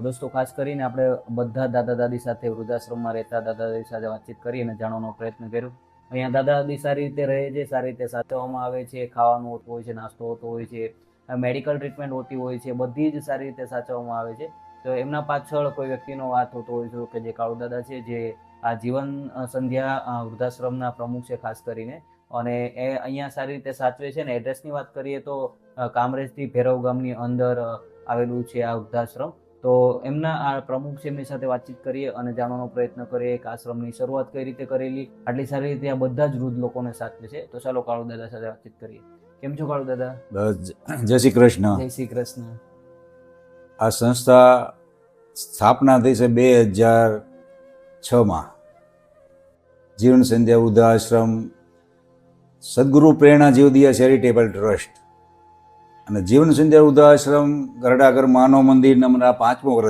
દોસ્તો, ખાસ કરીને આપણે બધા દાદા દાદી સાથે વૃદ્ધાશ્રમમાં રહેતા દાદા દાદી સાથે વાતચીત કરી અને જાણવાનો પ્રયત્ન કર્યો. અહીંયા દાદા દાદી સારી રીતે રહે છે, સારી રીતે સાચવવામાં આવે છે, ખાવાનું હોતું હોય છે, નાસ્તો હોતો હોય છે, મેડિકલ ટ્રીટમેન્ટ હોતી હોય છે, બધી જ સારી રીતે સાચવવામાં આવે છે. તો એમના પાછળ કોઈ વ્યક્તિનો વાત હોતો હોય છે કે જે કાળુ દાદા છે, જે આ જીવન સંધ્યા વૃદ્ધાશ્રમના પ્રમુખ છે ખાસ કરીને, અને એ અહીંયા સારી રીતે સાચવે છે. ને એડ્રેસની વાત કરીએ તો કામરેજથી ભેરવ ગામની અંદર આવેલું છે આ વૃદ્ધાશ્રમ. તો એમના આ પ્રમુખ છે, એમની સાથે વાતચીત કરીએ અને જાણવાનો પ્રયત્ન કરીએ કે આશ્રમની શરૂઆત કઈ રીતે કરેલી, આટલી સારી રીતે આ બધા જ વૃદ્ધ લોકોને સાચવે છે. તો ચાલો કાળુ દાદા સાથે વાતચીત કરીએ. કેમ છો કાળુ દાદા? બસ જય શ્રી કૃષ્ણ. જય શ્રી કૃષ્ણ. આ સંસ્થા સ્થાપના થઈ છે 2006માં. જીવન સંધ્યા વૃદ્ધાશ્રમ સદગુરુ પ્રેરણા જીવદિયા ચેરિટેબલ ટ્રસ્ટ અને જીવન સંધ્યા વૃદ્ધાશ્રમ ગરડાગર માનવ મંદિરના 5મો વર્ષ